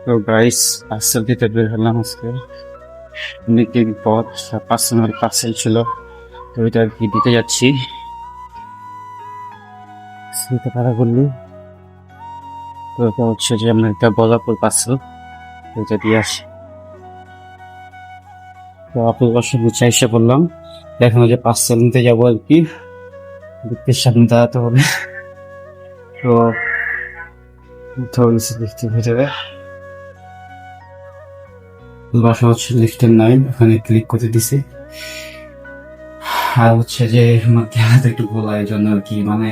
তো guys, parcel দিতে বের হলাম আজকে। অনেকদিন পর পার্সোনাল পার্সেল ছিল, তো ওইটা আর কি দিতে যাচ্ছি। দিতে পারা বললি তো এটা হচ্ছে যে আমরা একটা বলাপুর পার্সেল, ওইটা দিয়ে আসি। তো আপুর বাসা গুছা এসে বললাম, এখন যে পার্সেল নিতে যাবো আর কি, লিফটের সামনে দাঁড়াতে হবে। তো লিফটের ভিতরে বাসা হচ্ছে লিফটের 9, ওখানে ক্লিক করে দিছি। আর হচ্ছে যে মধ্যে হাতে একটু গোলা, এই জন্য আর কি মানে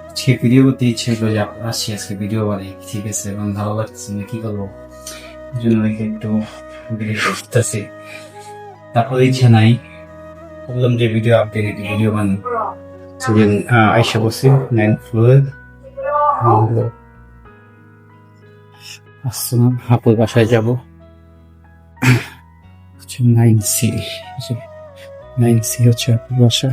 আজকে ভিডিও করতে ইচ্ছে হলো যে আসছি আজকে ভিডিও বানাই, ঠিক আছে, এবং ভালো লাগছে না, কি করবো, এই জন্য একটু ভিডিও করতেছি। তারপরে ইচ্ছে নাই, বললাম যে ভিডিও আপডেট একটু ভিডিও বানাই। আইসা বসি 9th ফ্লোরে, আসলাম হাপুর বাসায় যাবো। 9C, 9C হচ্ছে হাপুর বাসা।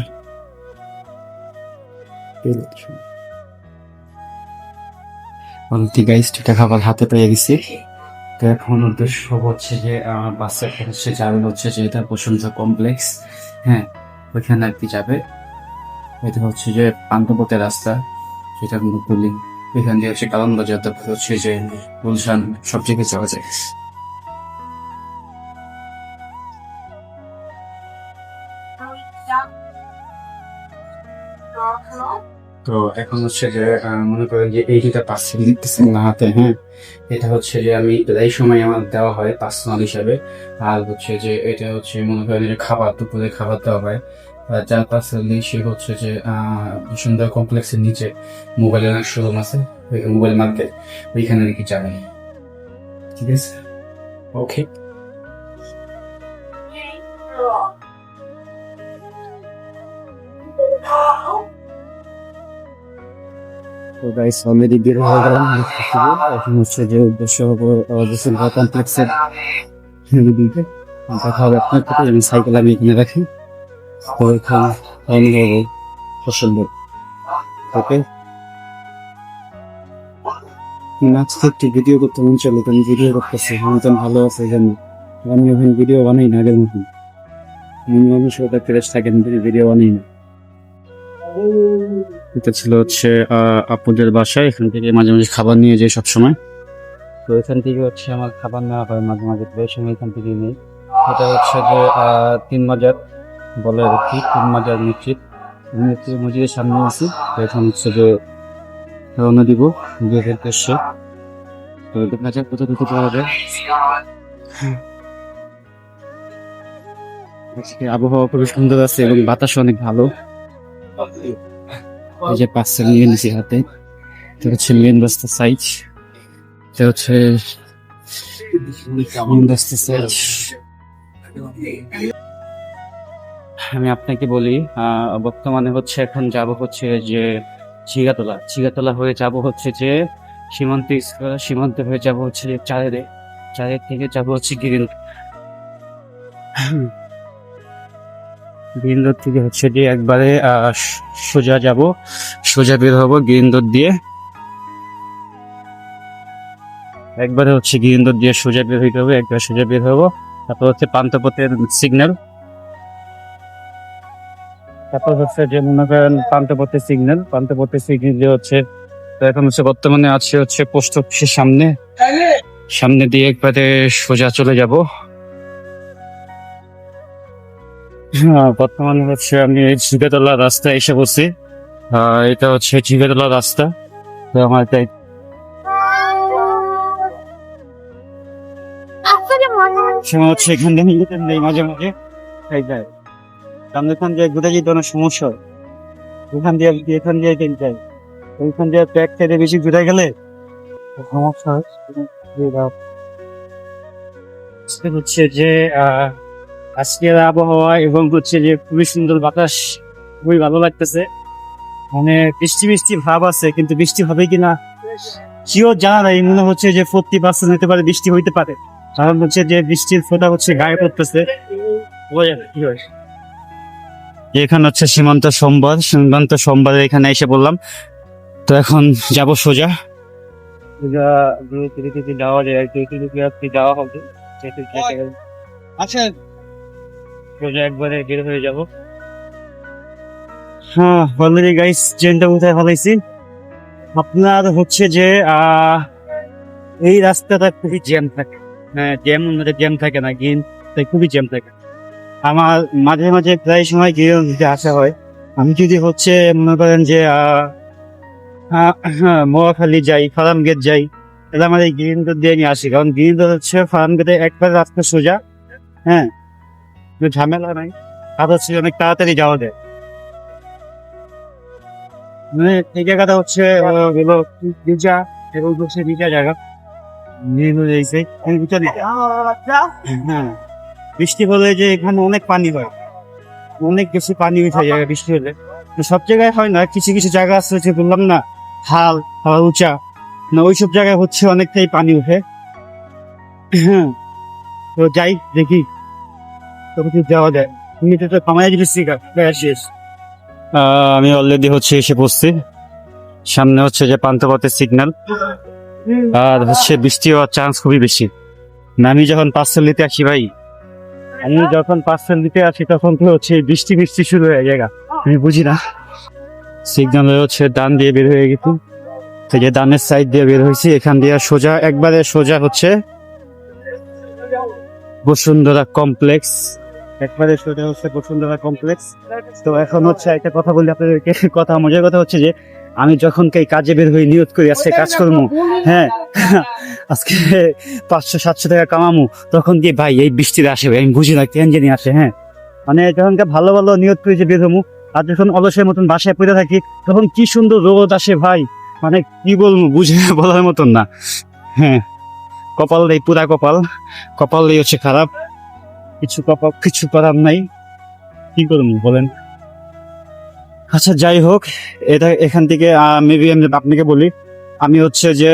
অলরেডি গাইস দুটা খাবার হাতে পেয়ে গেছি। তো এখন উদ্দেশ্য হচ্ছে যে আমার বাসের হচ্ছে যাবে হচ্ছে যে এটা বসুন্ধরা কমপ্লেক্স, হ্যাঁ ওইখানে আর কি যাবে। এটা হচ্ছে যে পান্থপথের রাস্তা, যেটা পুলিং, এখান দিয়ে হচ্ছে কারণ বাজার, তারপর হচ্ছে যে গুলশান, সব জায়গায় যাওয়া যায়। তো এখন হচ্ছে যে মনে করেন যে এই দুটা পার্সেল দিতেছেন না হাতে, হ্যাঁ এটা হচ্ছে যে আমি প্রায় সময় আমার দেওয়া হয় পার্সোনাল হিসাবে। আর হচ্ছে যে এটা হচ্ছে মনে করেন যে খাবার, দুপুরে খাবার দেওয়া হয়। যার পার্সেল নিই সে হচ্ছে যে সুন্দর কমপ্লেক্সের নিচে মোবাইলের অনেক শোরুম আছে, মোবাইল মার্কেট, ওইখানে আর কি যাবেন, ঠিক আছে, ওকে। তো গাইস অলরেডি বের হয়ে গেলাম। এখন হচ্ছে যে উদ্দেশ্য হবো বসুন্ধরা কমপ্লেক্সের দিকে দেখা হবে আপনার সাথে। আমি সাইকেল আমি এখানে রাখি, তো এখানে আমি হবো পছন্দ, ওকে। আজকে একটি ভিডিও করতে মন চলো, আমি ভিডিও করতেছি, মন ভালো আছে জানি। আমি এখন ভিডিও বানাই না আগের মতন, মানুষ ওটা ফ্রেশ থাকেন, ভিডিও বানাই না। এটা ছিল হচ্ছে আপুদের বাসায়, এখান থেকে মাঝে মাঝে খাবার নিয়ে যাই সবসময়। তো এখান থেকে হচ্ছে আমার খাবার নেওয়া হয় মাঝে মাঝে, বেশ সময় এখান থেকে নিই। এটা হচ্ছে যে 3 মাজার বলে আর কি, 3 মাজার মসজিদের সামনে আছি। তো এখন হচ্ছে যে রওনা দিব বিয়ের উদ্দেশ্যে। তো দেখা যাক কোথা থেকে যাওয়া যায়। আজকে আবহাওয়া খুবই সুন্দর আছে এবং বাতাস অনেক ভালো। এই যে পার্সেল নিয়ে নিছি হাতে, এটা হচ্ছে মেন রাস্তা সাইড, এটা হচ্ছে মেন রাস্তা সাইড। আমি আপনাকে বলি বর্তমানে হচ্ছে এখন যাব হচ্ছে যে চিগাতলা হয়ে যাব হচ্ছে যে সীমান্ত হয়ে যাব হচ্ছে যে চারের থেকে যাব হচ্ছে গ্রিন রোড থেকে হচ্ছে যে একবারে সোজা বের হবো গ্রিন রোড দিয়ে, একবারে হচ্ছে গ্রিন রোড দিয়ে সোজা বের হইতে হবে, একবার সোজা বের হবো। তারপর হচ্ছে পান্থপথের সিগন্যাল, তারপর হচ্ছে যে মনে করেন পান্থপথের সিগন্যাল দিয়ে হচ্ছে। তো এখন হচ্ছে বর্তমানে আছে হচ্ছে পোস্ট অফিসের সামনে দিয়ে একবারে সোজা চলে যাব। হ্যাঁ, বর্তমানে হচ্ছে আমি ঝিগাতলা রাস্তায় এসে বসি। এটা হচ্ছে ঝিগাতলা রাস্তা। তো আমার তাই হচ্ছে এখান থেকে নেই মাঝে মাঝে এখান দিয়ে ঘুরে যেতে অনেক সমস্যা হয়। এখান দিয়ে যাই, ওইখান দিয়ে ব্যাগ সাইডে বেশি ঘুরে গেলে সমস্যা হয়। হচ্ছে যে আজকের আবহাওয়া এবং হচ্ছে যে খুবই সুন্দর বাতাস, খুবই ভালো লাগতেছে। মানে বৃষ্টি ভাব আছে, কিন্তু বৃষ্টি হবে কিনা শিওর জানা নাই। মনে হচ্ছে যে 40% হতে পারে বৃষ্টি হইতে পারে, কারণ হচ্ছে যে বৃষ্টির ফোঁটা হচ্ছে গায়ে পড়তেছে। এখানে হচ্ছে সীমান্ত সোমবারে এখানে এসে বললাম। তো এখন যাব সোজা যাওয়া যায় যাওয়া হবে আচ্ছা সোজা একবারে বের হয়ে যাব। হ্যাঁ অলরেডি গাইস ট্রেনটা উঠে ফেলাইছি। আপনার হচ্ছে যে এই রাস্তাটা খুবই জ্যাম থাকে। হ্যাঁ জ্যাম জ্যাম থাকে না কিন্তু খুবই জ্যাম থাকে। আমার মাঝে মাঝে প্রায় সময় গিয়ে দিতে আসা হয়। আমি যদি হচ্ছে মনে করেন যে মোয়াখালী যাই, ফার্ম গেট যাই, তাহলে আমার এই গ্রিন রোড দিয়ে নিয়ে আসি, কারণ গ্রিন রোড হচ্ছে ফার্ম গেটে একবার রাস্তা সোজা। হ্যাঁ ঝামেলা নাই, আর হচ্ছে অনেক তাড়াতাড়ি যাওয়া যায়। মানে এই জায়গাটা হচ্ছে হলো ভিজা এবং হচ্ছে ভিজা জায়গা। হ্যাঁ বৃষ্টি হলে যে এখানে অনেক পানি হয়, অনেক বেশি পানি উঠে যায় বৃষ্টি হলে। সব জায়গায় হয় না, কিছু কিছু জায়গা আছে যে বললাম না খাল আবার উঁচা, না ওইসব জায়গায় হচ্ছে অনেকটাই পানি উঠে। হ্যাঁ তো যাই দেখি তো কিছু যাওয়া যায়। তুমি তো কমাই দিচ্ছি শেষ। আমি অলরেডি হচ্ছে এসে পড়ছি, সামনে হচ্ছে যে পান্থপথের সিগন্যাল, আর হচ্ছে বৃষ্টি হওয়ার চান্স খুবই বেশি। আমি যখন পার্সেল নিতে আসি ভাই, আমি যখন পার্সেল নিতে আসি তখন তো হচ্ছে বৃষ্টি বৃষ্টি শুরু হয়ে যায়, আমি বুঝি না। সিগন্যাল হচ্ছে ডান দিয়ে বের হয়ে গেছি, থেকে ডানের সাইড দিয়ে বের হয়েছি, এখান দিয়ে সোজা একবারে সোজা হচ্ছে বসুন্ধরা কমপ্লেক্স, একবারে সোজা হচ্ছে বসুন্ধরা কমপ্লেক্স। তো এখন হচ্ছে একটা কথা বলি আপনাদেরকে, কথা মজার কথা হচ্ছে যে আমি যখন কাজে বের হয়ে নিয়ত করি আজকে কাজ করবো, হ্যাঁ আজকে 500-700 টাকা কামামু, তখন কি ভাই এই বৃষ্টিতে আসে, আমি বুঝি না কেন জানি আসে। হ্যাঁ মানে যখন ভালো ভালো নিয়ত করে যে বের হবো, আর যখন অলসের মতন বাসায় পড়ে থাকি তখন কি সুন্দর রোদ আসে ভাই, মানে কি বলবো বুঝে বলার মতন না। হ্যাঁ কপাল এই পুরা কপাল, কপাল এই হচ্ছে খারাপ, কিছু করার নাই, কি করবো বলেন। আচ্ছা যাই হোক, এটা এখান থেকে মেবি আমি আপনাকে বলি, আমি হচ্ছে যে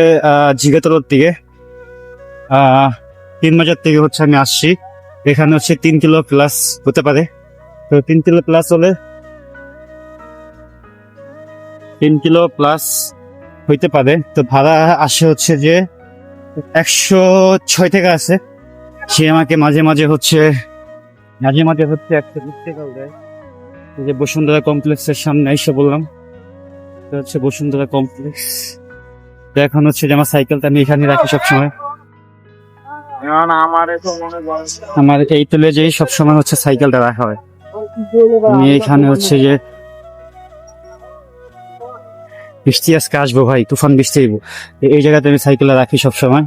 জিগাতলার থেকে 3 বাজার থেকে হচ্ছে আমি আসছি, এখানে হচ্ছে 3 কিলো প্লাস হতে পারে। তো 3 কিলো প্লাস হলে 3 কিলো প্লাস হইতে পারে। তো ভাড়া আসে হচ্ছে যে 106 টাকা আছে। সে আমাকে মাঝে মাঝে হচ্ছে 120 টাকাও দেয়। যে বসুন্ধরা কমপ্লেক্সের সামনে এসে বললাম, এটা হচ্ছে বসুন্ধরা কমপ্লেক্স। তো এখন হচ্ছে যে আমার সাইকেলটা আমি এখানে রাখি সবসময়, আমার এই তুলে যেই সবসময় হচ্ছে সাইকেলটা রাখা হয়। আমি এখানে হচ্ছে যে বৃষ্টি আজকে আসবো ভাই, তুফান বৃষ্টি হইব, এই জায়গাতে আমি সাইকেলটা রাখি সবসময়,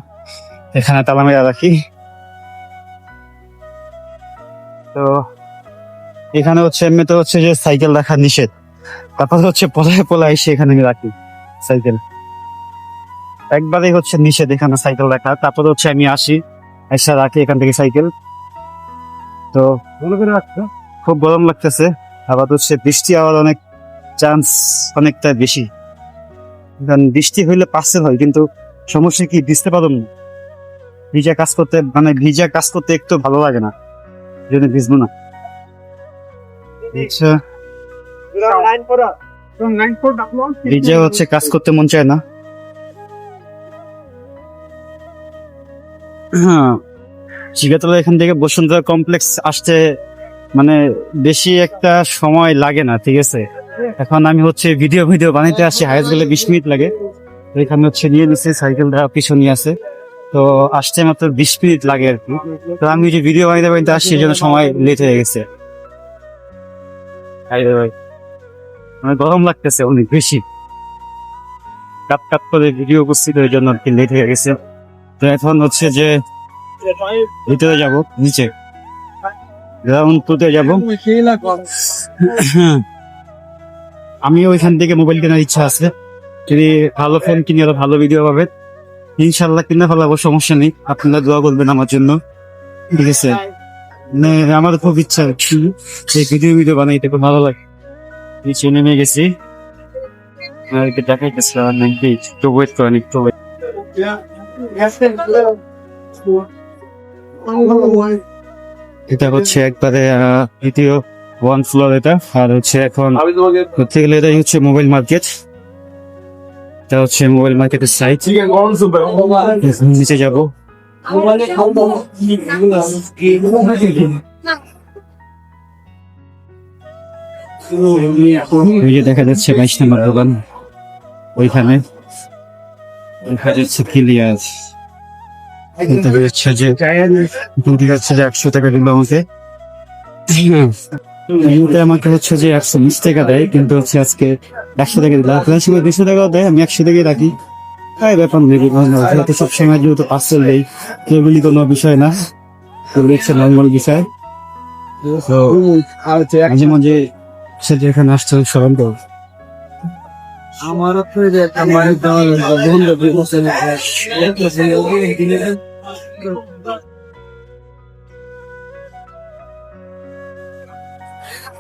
এখানে তালা মেরা রাখি। তো এখানে হচ্ছে এমনিতে হচ্ছে যে সাইকেল রাখা নিষেধ, তারপর হচ্ছে পলায় এসে এখানে আমি রাখি সাইকেল, একবারেই হচ্ছে নিষেধ এখানে সাইকেল রাখা। তারপর হচ্ছে আমি আসি এসে রাখি এখান থেকে সাইকেল। তো খুব গরম লাগতেছে, আবার হচ্ছে বৃষ্টি হওয়ার অনেক চান্স অনেকটা বেশি, কারণ বৃষ্টি হইলে পার্সেল হয়, কিন্তু সমস্যা কি ভিজতে পারব না, ভিজা কাজ করতে একটু ভালো লাগে না, জন্য ভিজবো না। আচ্ছা ভিজে হচ্ছে কাজ করতে মন চায় না। হ্যাঁ জিগাতলা এখান থেকে বসুন্ধরা কমপ্লেক্স আসতে মানে বেশি একটা সময় লাগে না, ঠিক আছে। এখন আমি হচ্ছে ভিডিও বানাইতে আসি, হাইস্ট গেলে 20 মিনিট লাগে। এখানে হচ্ছে নিয়ে নিচ্ছে সাইকেলটা পিছনে আছে, তো আসতে মাত্র 20 মিনিট লাগে আর কি। তো আমি যে ভিডিও বানাইতে আসছি এই জন্য সময় লেট হয়ে গেছে। মানে গরম লাগতেছে অনেক বেশি, কাপ করে ভিডিও করছি, তো এই জন্য আর কি লেট হয়ে গেছে। তো এখন হচ্ছে যে ভিতরে যাব, নিচে গ্রাউন্ড টুতে যাব। আমি ওইখান থেকে মোবাইল কেনার ইচ্ছা আছে, যদি ভালো ফোন কিনে আরো ভালো ভিডিও পাবে ইনশাল্লাহ কিনে ফেলাবো, সমস্যা নেই। আপনারা দোয়া করবেন আমার জন্য, ঠিক আছে। মানে আমার খুব ইচ্ছা যে ভিডিও বানাইতে খুব ভালো লাগে। নিচে নেমে গেছি, দেখাইতেছিলাম নাকি, একটু ওয়েট করেন, একটু ওয়েট। এটা হচ্ছে একবারে দ্বিতীয় 1 ফ্লোর এটা, আর হচ্ছে এখন ধরতে গেলে এটাই হচ্ছে মোবাইল মার্কেট। এটা হচ্ছে মোবাইল মার্কেটের সাইট। নিচে যাবো। ওই যে দেখা যাচ্ছে 22 নম্বর দোকান, ওইখানে দেখা যাচ্ছে ক্লিয়ার। দেখা যাচ্ছে যে 100 টাকা দিল আমাকে। এমনিতে আমাকে হচ্ছে যে 120 টাকা দেয়, কিন্তু হচ্ছে আজকে 100 টাকা দিল। আপনার সময় 200 টাকাও দেয়, আমি 100 টাকাই রাখি। তাই ব্যাপার নেই, সব সময় যেহেতু পার্সেল দেই, এগুলি কোনো বিষয় না, এগুলি হচ্ছে নর্মাল বিষয়। তো মাঝে মাঝে সে যেখানে আসতে স্মরণ করো। আমারও তো যে একটা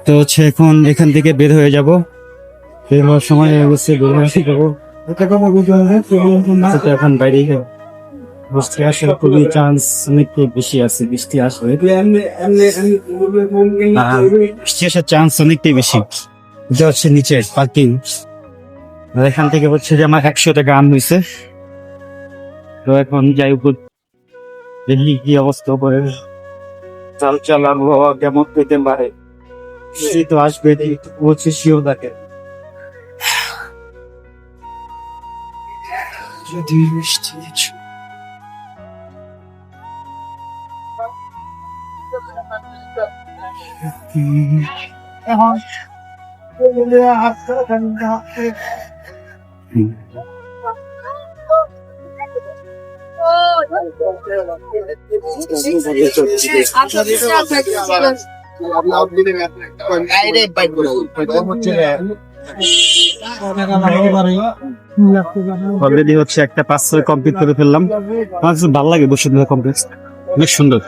তো হচ্ছে এখন এখান থেকে বের হয়ে যাব। বের হওয়ার সময় অবশ্যই বের হয়ে যাবো। এখন বাইরে বৃষ্টি আসার খুবই চান্স অনেকটাই বেশি আছে। বৃষ্টি আসবে, বৃষ্টি আসার চান্স অনেকটাই বেশি। এটা হচ্ছে নিচে পার্কিং। এখান থেকে হচ্ছে যে আমার 100 টাকা আন হয়েছে। তো এখন যাই উপর, দেখি কি অবস্থা পরে, চাল চাল আবহাওয়া কেমন পেতে পারে। বৃষ্টি তো আসবে, হচ্ছে শিও থাকে। যদি বৃষ্টি অলরেডি হচ্ছে একটা পার্সেল কমপ্লিট করে ফেললাম। আমার কাছে ভালো লাগে বসুন্ধরা কমপ্লেক্স, অনেক সুন্দর,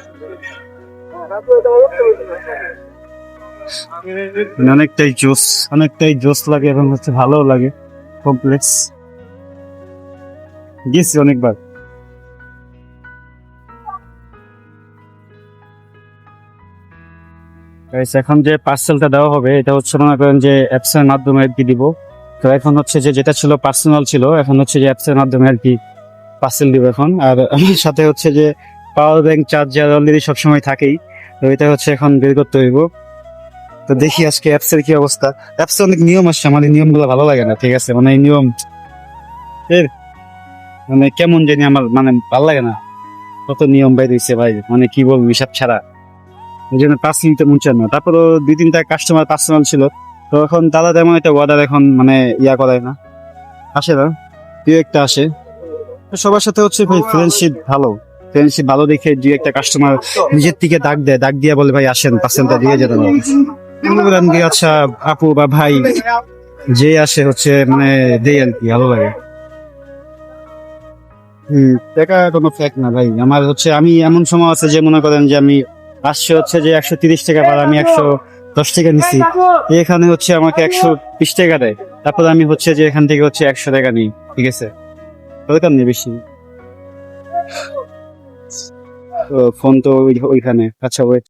অনেকটাই জোস লাগে এবং হচ্ছে ভালোও লাগে কমপ্লেক্স। গেছি অনেকবার। এখন যে পার্সেলটা দেওয়া হবে, এটা হচ্ছে মনে করেন যে অ্যাপস এর মাধ্যমে আর কি দিব। তো এখন হচ্ছে যে যেটা ছিল পার্সোনাল ছিল, এখন হচ্ছে যে অ্যাপস এর মাধ্যমে আর কি পার্সেল দিব এখন। আর আমার সাথে হচ্ছে যে পাওয়ার ব্যাংক চার্জার অলরেডি সবসময় থাকেই, তো এটা হচ্ছে এখন বের করতে হইব। তো দেখি আজকে অ্যাপস এর কি অবস্থা। অ্যাপস এ অনেক নিয়ম আসছে, আমার এই নিয়মগুলো ভালো লাগে না, ঠিক আছে? মানে এই নিয়ম মানে কেমন জানি আমার মানে ভালো লাগে না। কত নিয়ম বাইর হইছে ভাই, মানে কি বলবো, হিসাব ছাড়া। ওই জন্য 5 মিনিটে মুচার না। তারপরও 2-3টা কাস্টমার পার্সোনাল ছিল, তো এখন তারা তেমন একটা অর্ডার এখন মানে ইয়া করায় না, আসে না, কেউ একটা আসে। তো সবার সাথে হচ্ছে ভাই ফ্রেন্ডশিপ ভালো দেখে 2-1টা কাস্টমার নিজের থেকে ডাক দিয়ে বলে ভাই আসেন পার্সেলটা দিয়ে যেতে হবে। আচ্ছা আপু বা ভাই যে আসে হচ্ছে মানে দেই আর কি, ভালো লাগে। টাকা কোনো ফ্যাক্ট না ভাই। আমার হচ্ছে আমি এমন সময় আছে যে মনে করেন যে আমি আসছে হচ্ছে যে 130 টাকা, আর আমি 110 টাকা নিচ্ছি, এখানে হচ্ছে আমাকে 120 টাকা দেয়। তারপর আমি হচ্ছে যে এখান থেকে হচ্ছে 100 টাকা নিই, ঠিক আছে? দরকার নেই বেশি। ফোন তো ওইখানে, আচ্ছা ওয়েট।